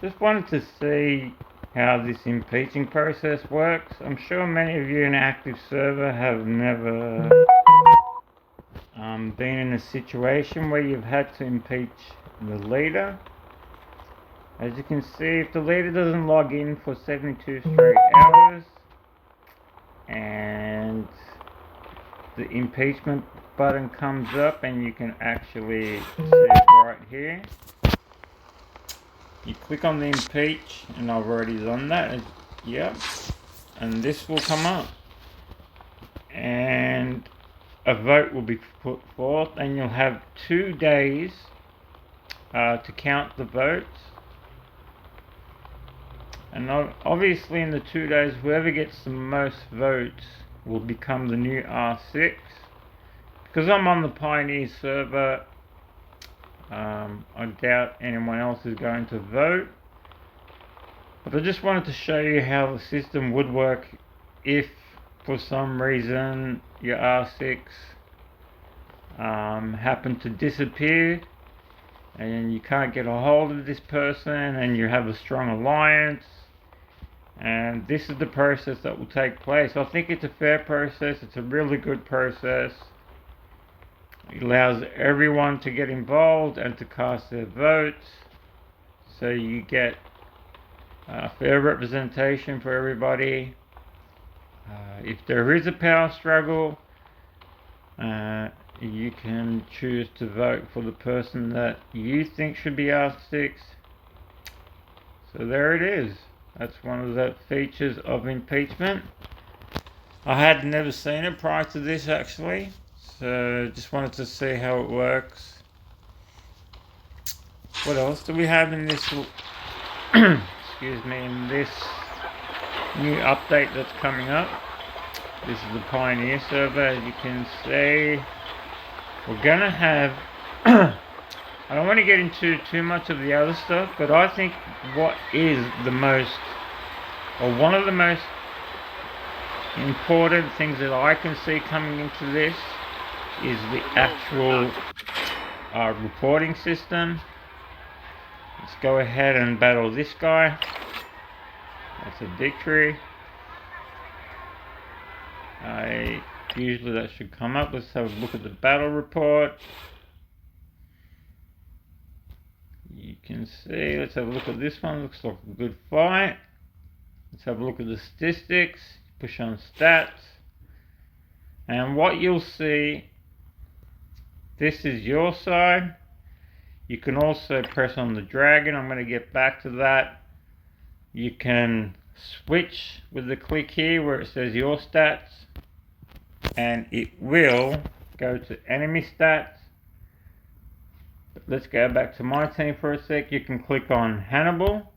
Just wanted to see how this impeaching process works. I'm sure many of you in an active server have never been in a situation where you've had to impeach the leader. As you can see, if the leader doesn't log in for 72 straight hours and the impeachment button comes up, and you can actually see it right here. You click on the impeach, and I've already done that. Yep. And this will come up. And a vote will be put forth, and you'll have 2 days to count the votes. And obviously in the 2 days, whoever gets the most votes will become the new R6. Because I'm on the Pioneer server, I doubt anyone else is going to vote. But I just wanted to show you how the system would work if for some reason your R6 happened to disappear and you can't get a hold of this person and you have a strong alliance. And this is the process that will take place. I think it's a fair process. It's a really good process. It allows everyone to get involved and to cast their votes, so you get fair representation for everybody. If there is a power struggle, you can choose to vote for the person that you think should be R6. So there it is. That's one of the features of impeachment. I had never seen it prior to this actually, so just wanted to see how it works. What else do we have in this excuse me, in this new update that's coming up? This is the Pioneer server. As you can see, we're gonna have I don't want to get into too much of the other stuff, but I think what is the most, or one of the most important things that I can see coming into this is the actual reporting system. Let's go ahead and battle this guy. That's a victory. Usually that should come up. Let's have a look at the battle report. You can see, let's have a look at this one. Looks like a good fight. Let's have a look at the statistics. Push on stats. And what you'll see, this is your side. You can also press on the dragon. I'm going to get back to that. You can switch with the click here where it says your stats, and it will go to enemy stats. But let's go back to my team for a sec. You can click on Hannibal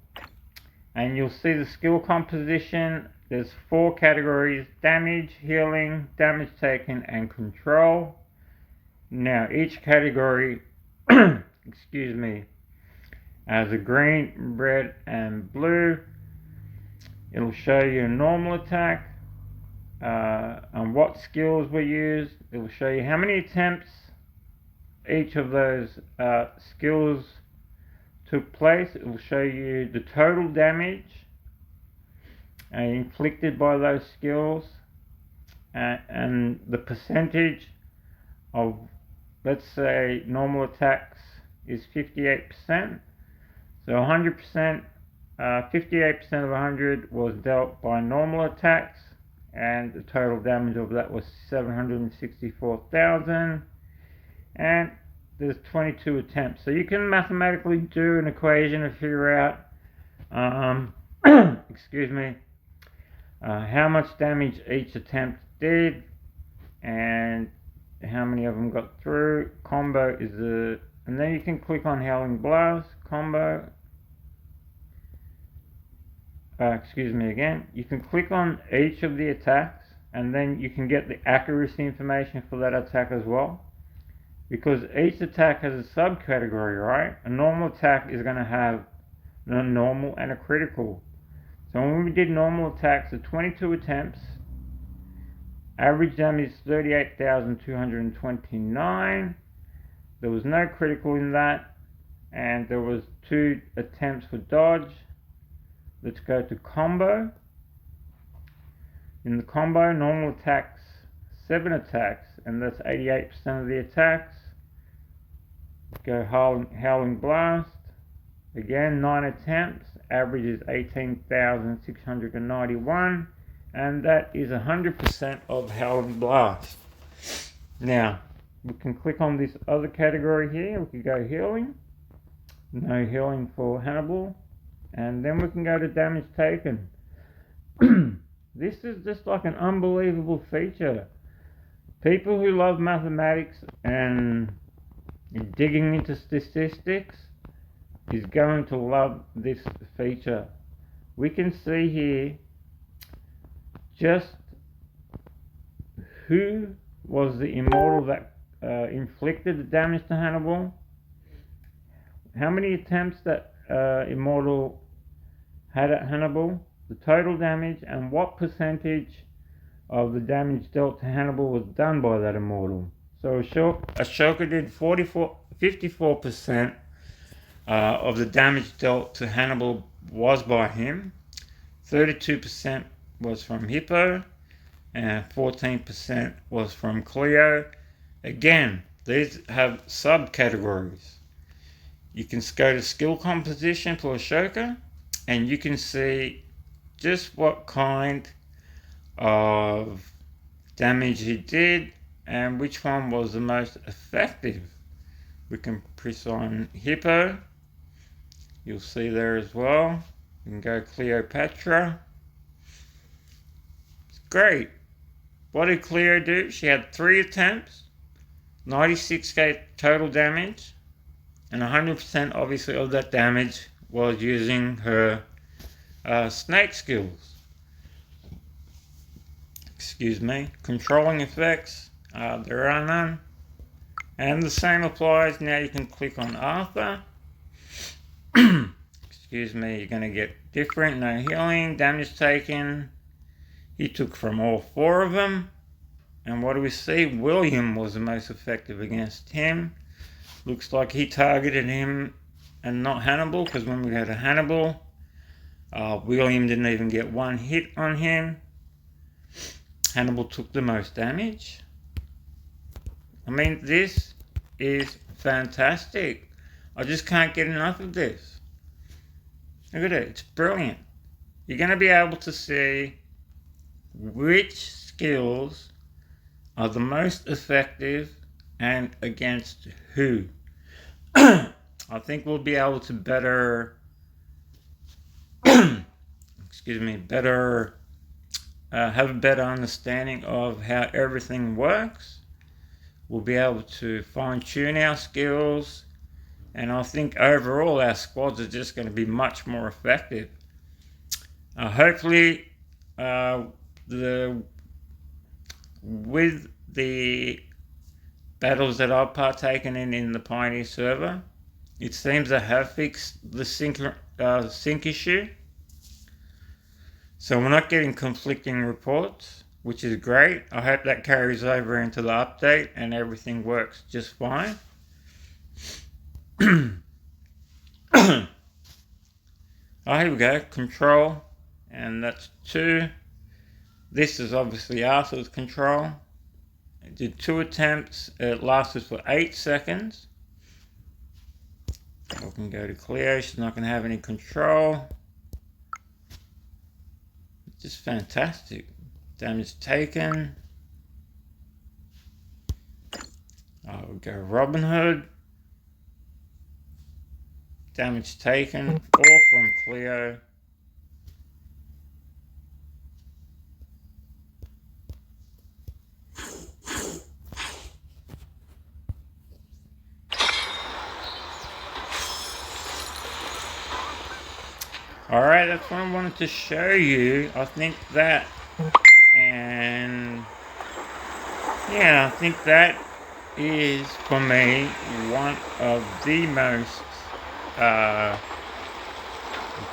and you'll see the skill composition. There's 4 categories: damage, healing, damage taken, and control. Now each category excuse me, has a green, red, and blue. It'll show you a normal attack and what skills were used. It will show you how many attempts each of those skills took place. It will show you the total damage inflicted by those skills and the percentage of, let's say, normal attacks is 58%. So 100%, 58% of 100 was dealt by normal attacks, and the total damage of that was 764,000. And there's 22 attempts. So you can mathematically do an equation to figure out, excuse me, how much damage each attempt did and how many of them got through. Combo is and then you can click on Howling Blast, combo. Excuse me again. You can click on each of the attacks, and then you can get the accuracy information for that attack as well. Because each attack has a subcategory, right? A normal attack is going to have a normal and a critical. So when we did normal attacks at 22 attempts, average damage is 38,229. There was no critical in that, and there was 2 attempts for dodge. Let's go to combo. In the combo, normal attacks 7 attacks, and that's 88% of the attacks. Go howling blast. Again, 9 attempts, average is 18,691, and that is 100% of howling blast. Now, we can click on this other category here. We can go healing. No healing for Hannibal. And then we can go to damage taken. This is just like an unbelievable feature. People who love mathematics and digging into statistics is going to love this feature. We can see here just who was the immortal that inflicted the damage to Hannibal, how many attempts that immortal had at Hannibal, the total damage, and what percentage of the damage dealt to Hannibal was done by that immortal. So Ashoka did 54% of the damage dealt to Hannibal was by him, 32% was from Hippo, and 14% was from Cleo. Again, these have subcategories. You can go to skill composition for Ashoka, and you can see just what kind of damage he did and which one was the most effective. We can press on Hippo. You'll see there as well. You can go Cleopatra. It's great. What did Cleo do? She had 3 attempts, 96k total damage, and 100% obviously of that damage was using her snake skills. Excuse me. Controlling effects, there are none. And the same applies. Now you can click on Arthur. Excuse me, you're going to get different. No healing, damage taken. He took from all 4 of them. And what do we see? William was the most effective against him. Looks like he targeted him and not Hannibal, because when we go to Hannibal, William didn't even get 1 hit on him. Hannibal took the most damage. I mean, this is fantastic. I just can't get enough of this. Look at it, it's brilliant. You're going to be able to see which skills are the most effective and against who. I think we'll be able to better, excuse me, have a better understanding of how everything works. We'll be able to fine-tune our skills, and I think overall our squads are just going to be much more effective. Hopefully, with the battles that I've partaken in the Pioneer server, it seems to have fixed the sync issue. So we're not getting conflicting reports, which is great. I hope that carries over into the update and everything works just fine. Oh, here we go, control, and that's 2. This is obviously Arthur's control. It did 2 attempts, it lasted for 8 seconds. I can go to Cleo, she's not going to have any control. It's just fantastic. Damage taken. I'll go Robin Hood. Damage taken, all from Cleo. Alright, that's what I wanted to show you. I think that, and yeah, I think that is, for me, one of the most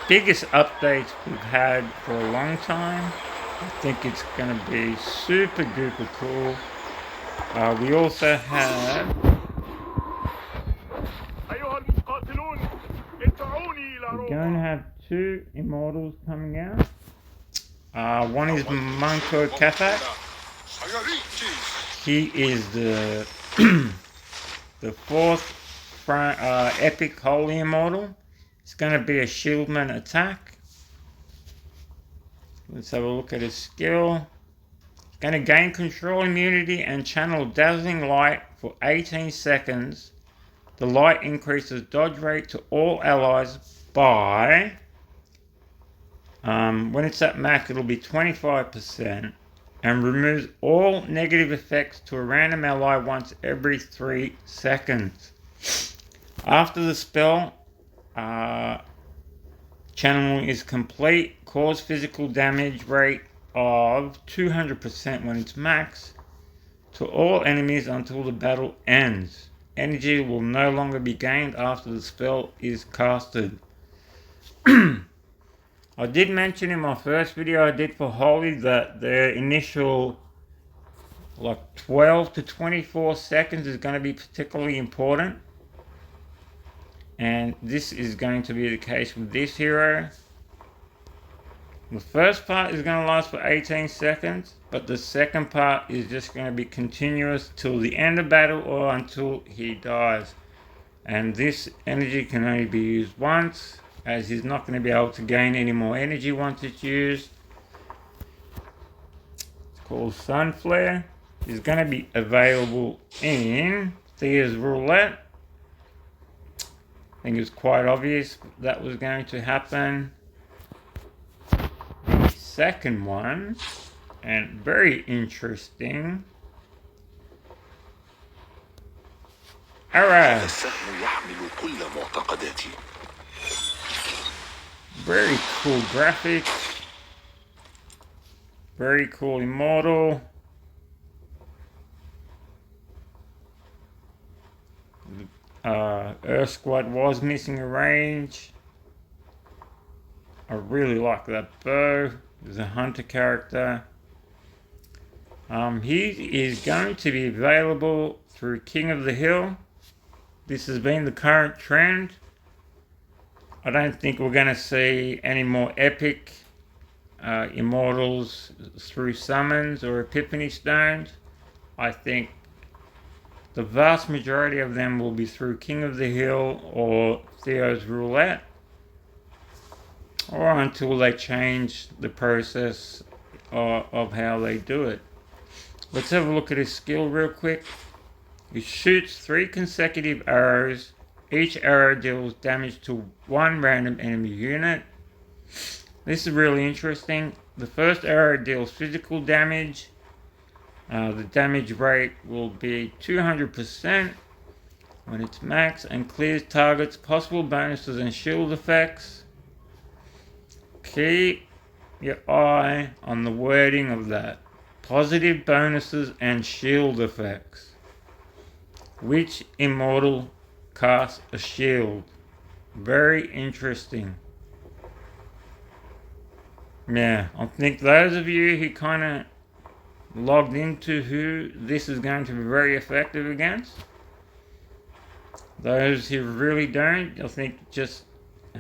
biggest updates we've had for a long time. I think it's going to be super duper cool. We also have going to have two immortals coming out. One is Manko Kathak. He is the the fourth epic holy immortal. It's going to be a shieldman attack. Let's have a look at his skill. He's going to gain control immunity and channel dazzling light for 18 seconds. The light increases dodge rate to all allies by, when it's at max, it'll be 25%, and removes all negative effects to a random ally once every 3 seconds. After the spell channeling is complete, cause physical damage rate of 200% when it's max to all enemies until the battle ends. Energy will no longer be gained after the spell is casted. I did mention in my first video I did for Holy that their initial 12 to 24 seconds is going to be particularly important. And this is going to be the case with this hero. The first part is going to last for 18 seconds, but the second part is just going to be continuous till the end of battle or until he dies. And this energy can only be used once, as he's not going to be able to gain any more energy once it's used. It's called Sun Flare. It's going to be available in Thea's Roulette. I think it was quite obvious that was going to happen. The second one, and very interesting, alright, very cool graphics, very cool immortal. Earth Squad was missing a range. I really like that bow. There's a hunter character. He is going to be available through King of the Hill. This has been the current trend. I don't think we're going to see any more epic immortals through summons or epiphany stones. I think the vast majority of them will be through King of the Hill or Theo's Roulette, or until they change the process of how they do it. Let's have a look at his skill real quick. He shoots 3 consecutive arrows. Each arrow deals damage to 1 random enemy unit. This is really interesting. The first arrow deals physical damage. The damage rate will be 200% when it's max, and clears targets, possible bonuses and shield effects. Keep your eye on the wording of that. Positive bonuses and shield effects. Which immortal casts a shield? Very interesting. Yeah, I think those of you who kind of logged into who this is going to be very effective against, those who really don't, I think just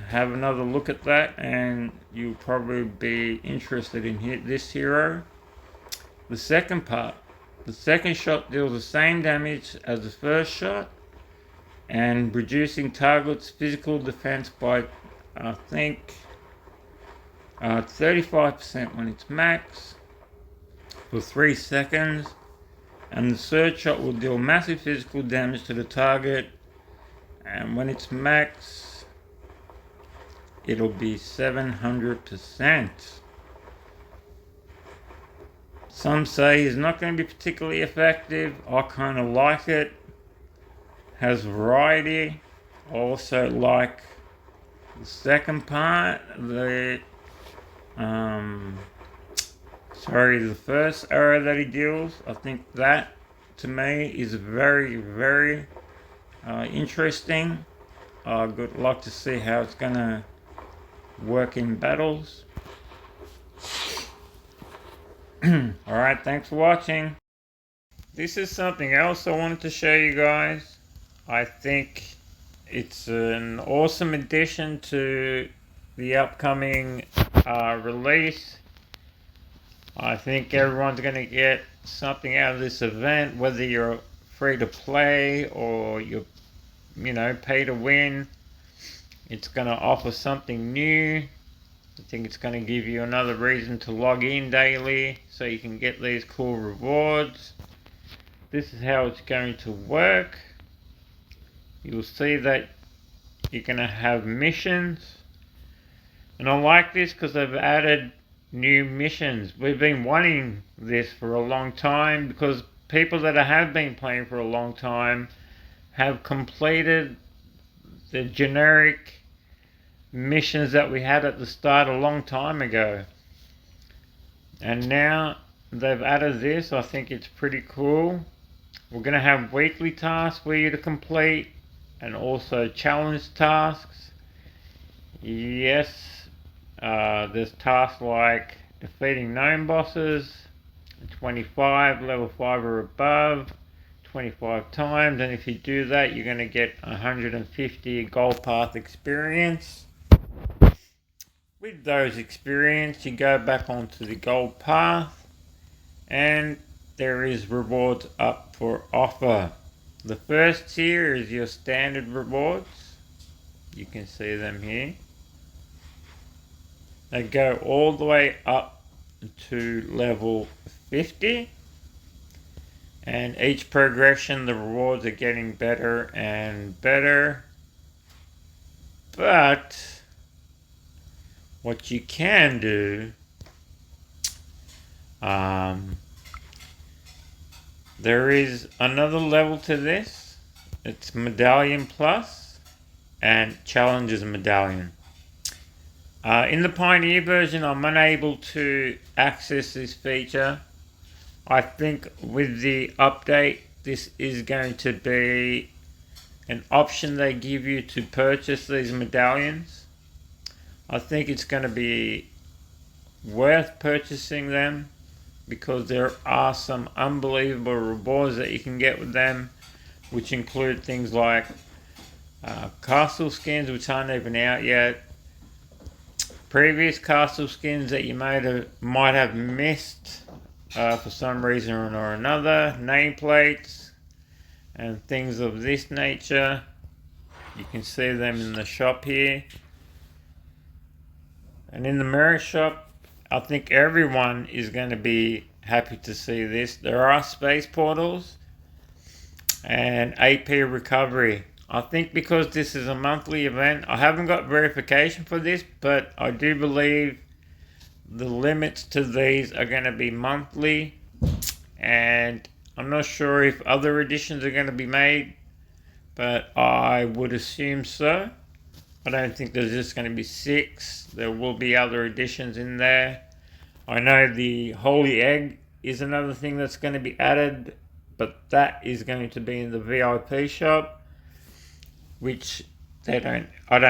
have another look at that and you'll probably be interested in this hero. The second part, the second shot deals the same damage as the first shot, and reducing target's physical defense by, I think, 35% when it's max for 3 seconds. And the third shot will deal massive physical damage to the target, and when it's max it'll be 700%. Some say it's not going to be particularly effective. I kind of like it. Has variety. I also like the second part, the first arrow that he deals. I think that to me is very, very interesting. I'd like to see how it's gonna work in battles. Alright, thanks for watching. This is something else I wanted to show you guys. I think it's an awesome addition to the upcoming release. I think everyone's going to get something out of this event, whether you're free to play or you're, pay to win. It's going to offer something new. I think it's going to give you another reason to log in daily so you can get these cool rewards. This is how it's going to work. You'll see that you're going to have missions. And I like this because they've added new missions. We've been wanting this for a long time because people that have been playing for a long time have completed the generic missions that we had at the start a long time ago. And now they've added this. I think it's pretty cool. We're going to have weekly tasks for you to complete and also challenge tasks. Yes, there's tasks like defeating known bosses, 25, level 5 or above, 25 times, and if you do that you're going to get 150 gold path experience. With those experience you go back onto the gold path and there is rewards up for offer. The first tier is your standard rewards. You can see them here. They go all the way up to level 50. And each progression the rewards are getting better and better. But what you can do, there is another level to this. It's Medallion Plus and Challenges Medallion. In the Pioneer version I'm unable to access this feature. I think with the update this is going to be an option they give you to purchase these medallions. I think it's going to be worth purchasing them because there are some unbelievable rewards that you can get with them, which include things like castle skins which aren't even out yet, previous castle skins that you might have missed for some reason or another, nameplates and things of this nature. You can see them in the shop here. And in the mirror shop, I think everyone is going to be happy to see this. There are space portals and AP recovery. I think because this is a monthly event, I haven't got verification for this, but I do believe the limits to these are going to be monthly, and I'm not sure if other editions are going to be made, but I would assume so. I don't think there's just going to be 6. There will be other editions in there. I know the Holy Egg is another thing that's going to be added, but that is going to be in the VIP shop, which I don't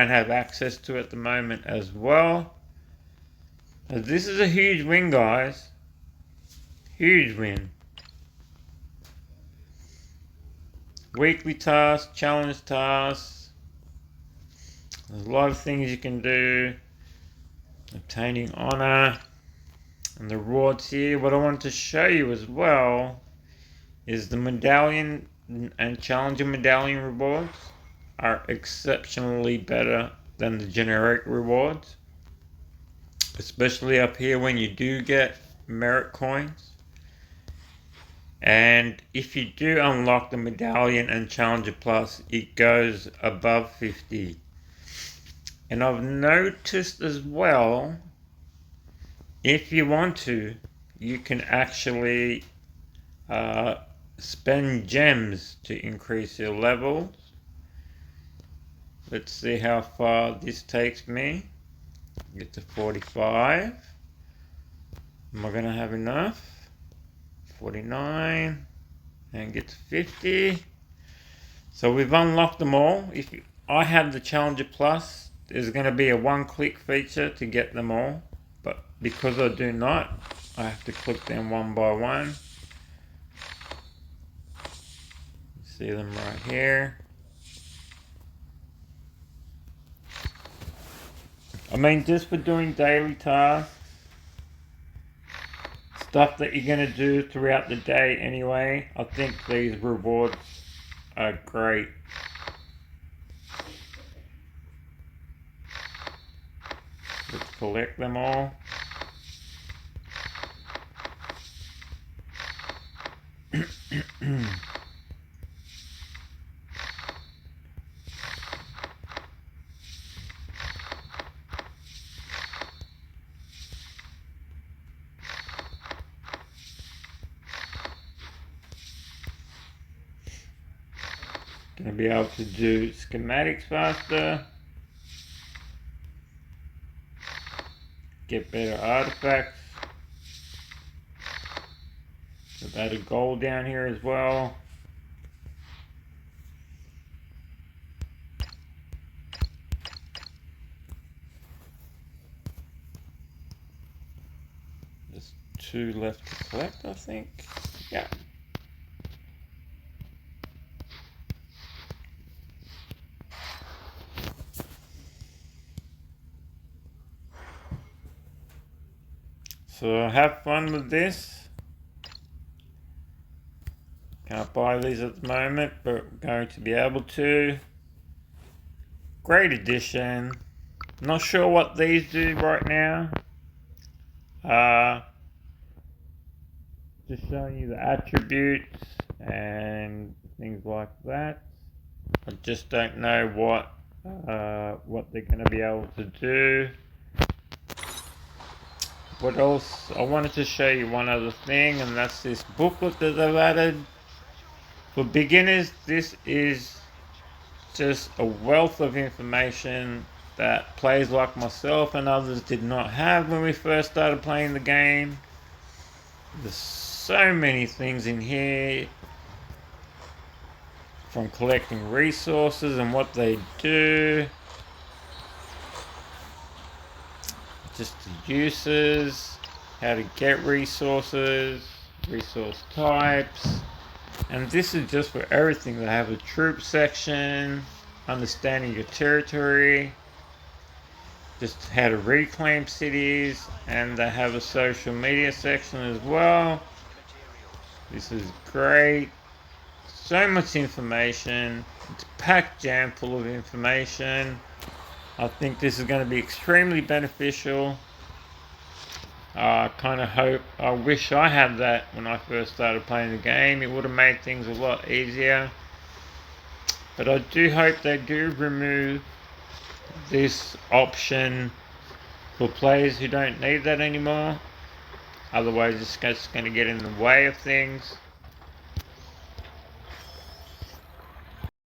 have access to at the moment as well. This is a huge win, guys. Huge win. Weekly tasks, challenge tasks. There's a lot of things you can do. Obtaining honor. And the rewards here. What I want to show you as well is the medallion and challenger medallion rewards are exceptionally better than the generic rewards. Especially up here when you do get merit coins. And if you do unlock the medallion and challenger plus, it goes above 50. And I've noticed as well, if you want to, you can actually spend gems to increase your levels. Let's see how far this takes me. Get to 45. Am I going to have enough? 49. And get to 50. So we've unlocked them all. I have the Challenger Plus, there's going to be a one-click feature to get them all. But because I do not, I have to click them one by one. See them right here. I mean, just for doing daily tasks, stuff that you're going to do throughout the day anyway, I think these rewards are great. Let's collect them all. Gonna be able to do schematics faster, get better artifacts. We've added gold down here as well. There's 2 left to collect, I think. Yeah. So have fun with this. Can't buy these at the moment, but we're going to be able to. Great addition. Not sure what these do right now. Just showing you the attributes and things like that. I just don't know what they're going to be able to do. What else? I wanted to show you one other thing, and that's this booklet that they've added. For beginners, this is just a wealth of information that players like myself and others did not have when we first started playing the game. There's so many things in here, from collecting resources and what they do, just the uses, how to get resources, resource types, and this is just for everything. They have a troop section, understanding your territory, just how to reclaim cities, and they have a social media section as well. This is great. So much information. It's packed jam full of information. I think this is going to be extremely beneficial. I wish I had that when I first started playing the game. It would have made things a lot easier. But I do hope they do remove this option for players who don't need that anymore. Otherwise it's just going to get in the way of things.